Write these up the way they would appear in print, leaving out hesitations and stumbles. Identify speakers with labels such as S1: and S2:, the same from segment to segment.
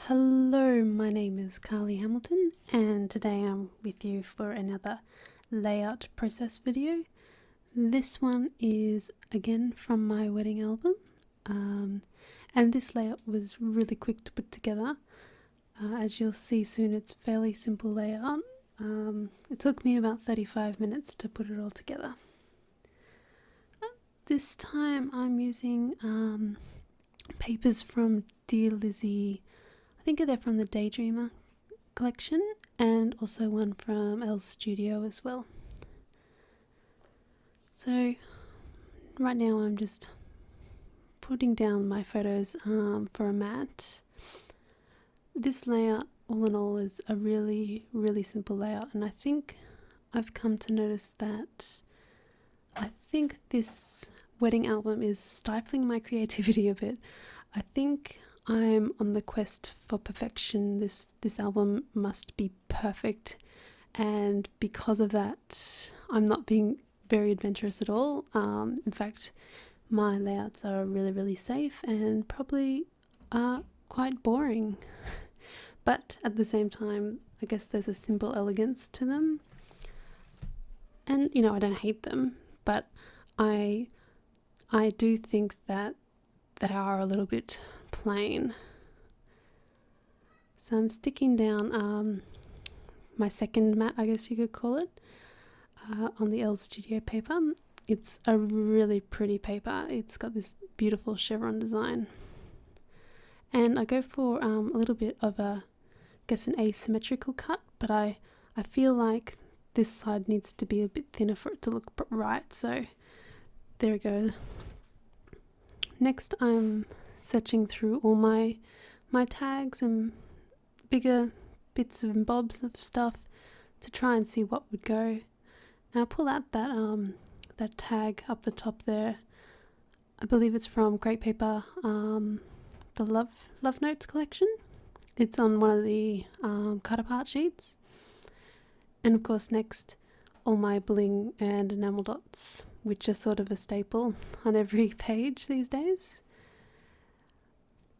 S1: Hello, my name is Carlie Hamilton and today I'm with you for another layout process video. This one is again from my wedding album and this layout was really quick to put together. As you'll see soon, it's a fairly simple layout. It took me about 35 minutes to put it all together. This time I'm using papers from Dear Lizzie. I think they're from the Daydreamer collection, and also one from Elle's Studio as well. So right now I'm just putting down my photos for a mat. This layout all in all is a really simple layout, and I think I've come to notice that I think this wedding album is stifling my creativity a bit. I think I'm on the quest for perfection. This album must be perfect, and because of that I'm not being very adventurous at all. In fact, my layouts are really safe and probably quite boring, but at the same time I guess there's a simple elegance to them, and you know, I don't hate them, but I do think that they are a little bit plain. So I'm sticking down my second mat, I guess you could call it, on the Elle's Studio paper. It's a really pretty paper. It's got this beautiful chevron design, and I go for a little bit of an asymmetrical cut, but I feel like this side needs to be a bit thinner for it to look right, so there we go. Next I'm searching through all my tags and bigger bits and bobs of stuff to try and see what would go. Now I'll pull out that tag up the top there. I believe it's from Great Paper, the Love Notes collection. It's on one of the cut apart sheets. And of course next, all my bling and enamel dots, which are sort of a staple on every page these days.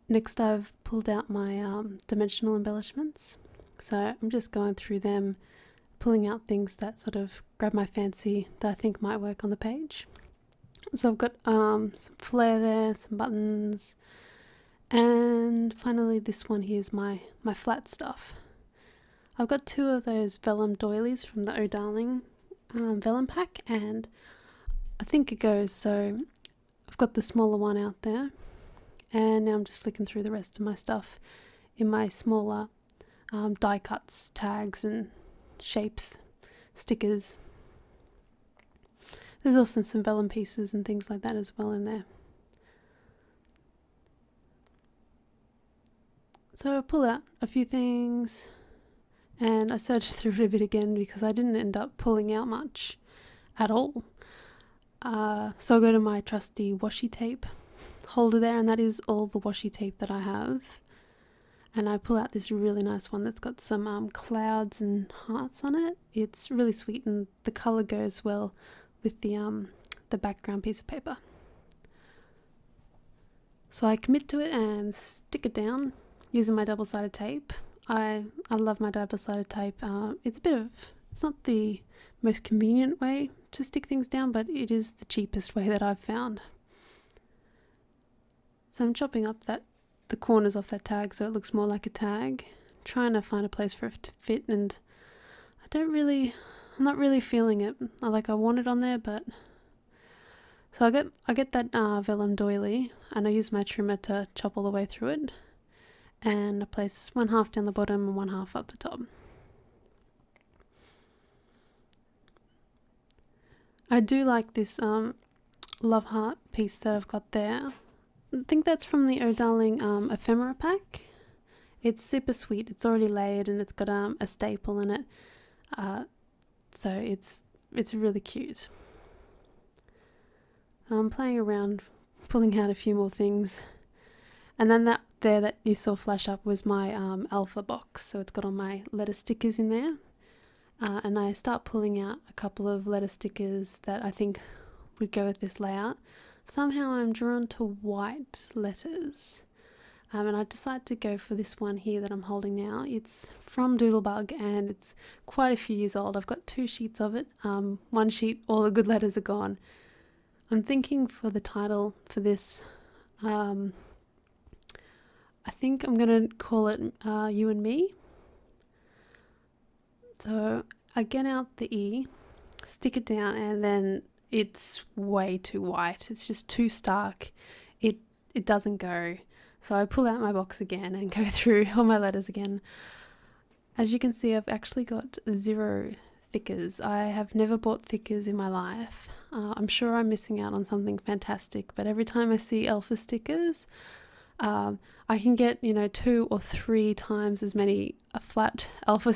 S1: Next I've pulled out my dimensional embellishments, so I'm just going through them, pulling out things that sort of grab my fancy that I think might work on the page. So I've got some flair there, some buttons, and finally this one here's my flat stuff. I've got two of those vellum doilies from the Oh Darling vellum pack, and I think it goes, so I've got the smaller one out there, and now I'm just flicking through the rest of my stuff in my smaller die cuts, tags and shapes, stickers. There's also some vellum pieces and things like that as well in there. So I pull out a few things and I searched through it a bit again because I didn't end up pulling out much at all. So I'll go to my trusty washi tape holder there, and that is all the washi tape that I have. And I pull out this really nice one that's got some clouds and hearts on it. It's really sweet, and the colour goes well with the background piece of paper. So I commit to it and stick it down using my double-sided tape. I love my double-sided tape. It's not the most convenient way to stick things down, but it is the cheapest way that I've found. So I'm chopping up the corners off that tag so it looks more like a tag, trying to find a place for it to fit, and I'm not really feeling it. I want it on there, but so I get that vellum doily, and I use my trimmer to chop all the way through it, and I place one half down the bottom and one half up the top. I do like this love heart piece that I've got there. I think that's from the Oh Darling ephemera pack. It's super sweet. It's already layered and it's got a staple in it, so it's really cute. I'm playing around, pulling out a few more things, and then that you saw flash up was my alpha box. So it's got all my letter stickers in there. And I start pulling out a couple of letter stickers that I think would go with this layout. Somehow I'm drawn to white letters. and I decided to go for this one here that I'm holding now. It's from Doodlebug and it's quite a few years old. I've got 2 sheets of it. One sheet, all the good letters are gone. I'm thinking for the title for this, I think I'm going to call it You and Me. So I get out the E, stick it down, and then it's way too white. It's just too stark. It doesn't go. So I pull out my box again and go through all my letters again. As you can see, I've actually got 0 thickers. I have never bought thickers in my life. I'm sure I'm missing out on something fantastic, but every time I see alpha stickers, I can get 2 or 3 times as many flat alpha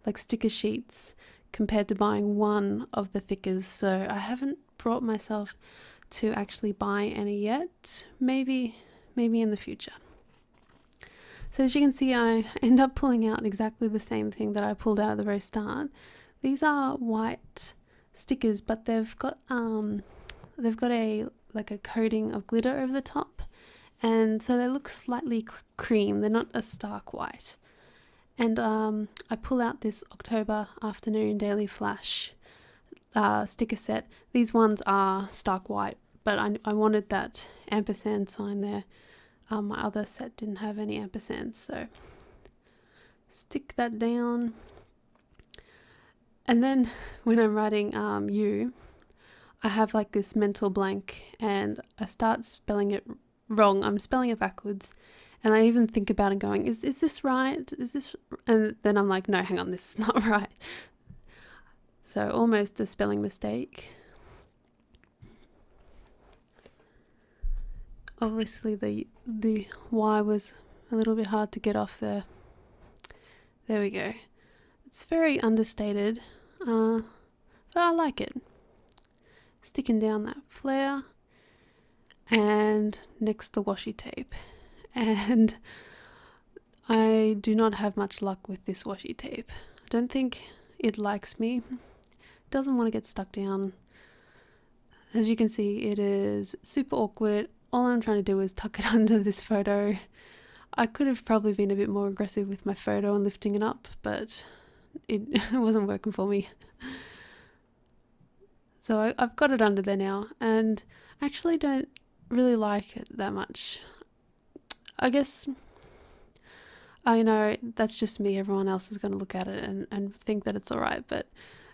S1: like sticker sheets compared to buying one of the thickers. So I haven't brought myself to actually buy any yet. Maybe in the future. So as you can see, I end up pulling out exactly the same thing that I pulled out at the very start. These are white stickers, but they've got a coating of glitter over the top, and so they look slightly cream. They're not a stark white. And I pull out this October Afternoon Daily Flash sticker set. These ones are stark white, but I wanted that ampersand sign there. My other set didn't have any ampersands, so stick that down. And then when I'm writing you, I have like this mental blank and I start spelling it wrong. I'm spelling it backwards, and I even think about it going, is this right? Is this? And then I'm like, no, hang on, this is not right. So almost a spelling mistake. Obviously the Y was a little bit hard to get off there. There we go. It's very understated, but I like it. Sticking down that flare and next the washi tape. And I do not have much luck with this washi tape. I don't think it likes me. It doesn't want to get stuck down. As you can see, it is super awkward. All I'm trying to do is tuck it under this photo. I could have probably been a bit more aggressive with my photo and lifting it up, but it wasn't working for me. So I've got it under there now, and I actually don't really like it that much. I guess I know that's just me. Everyone else is going to look at it and think that it's alright, but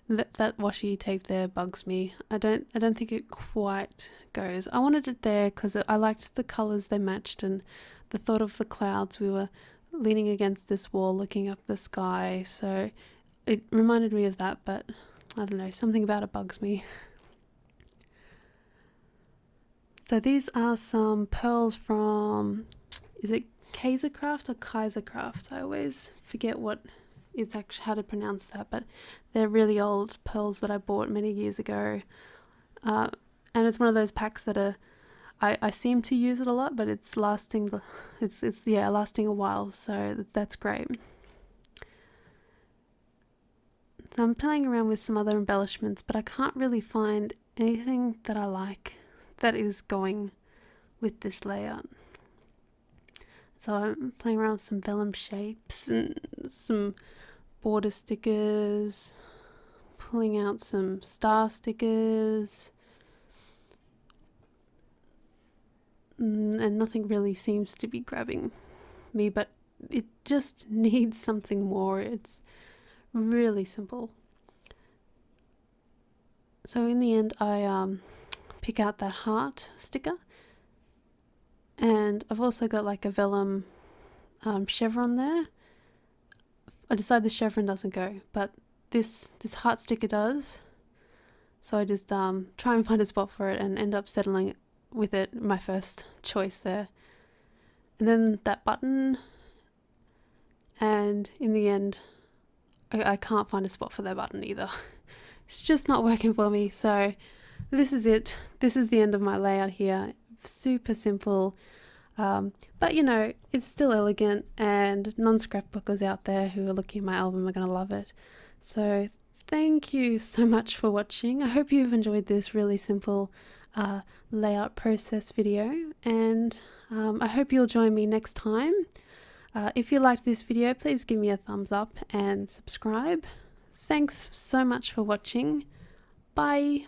S1: that washi tape there bugs me. I don't think it quite goes. I wanted it there because I liked the colours they matched and the thought of the clouds. We were leaning against this wall looking up the sky, so it reminded me of that, but I don't know, something about it bugs me. So these are some pearls from, is it Kaisercraft or Kaisercraft? I always forget what it's actually how to pronounce that, but they're really old pearls that I bought many years ago, and it's one of those packs that are I seem to use it a lot, but it's lasting lasting a while, so that's great. So I'm playing around with some other embellishments, but I can't really find anything that I like that is going with this layout. So I'm playing around with some vellum shapes and some border stickers, pulling out some star stickers, and nothing really seems to be grabbing me, but it just needs something more. It's really simple. So in the end I pick out that heart sticker, and I've also got like a vellum chevron there. I decide the chevron doesn't go, but this heart sticker does, so I just try and find a spot for it and end up settling with it, my first choice there. And then that button, and in the end I can't find a spot for that button either. It's just not working for me. So this is it. This is the end of my layout here. Super simple, but you know, it's still elegant, and non-scrapbookers out there who are looking at my album are going to love it. So thank you so much for watching. I hope you've enjoyed this really simple layout process video, and I hope you'll join me next time. If you liked this video, please give me a thumbs up and subscribe. Thanks so much for watching. Bye.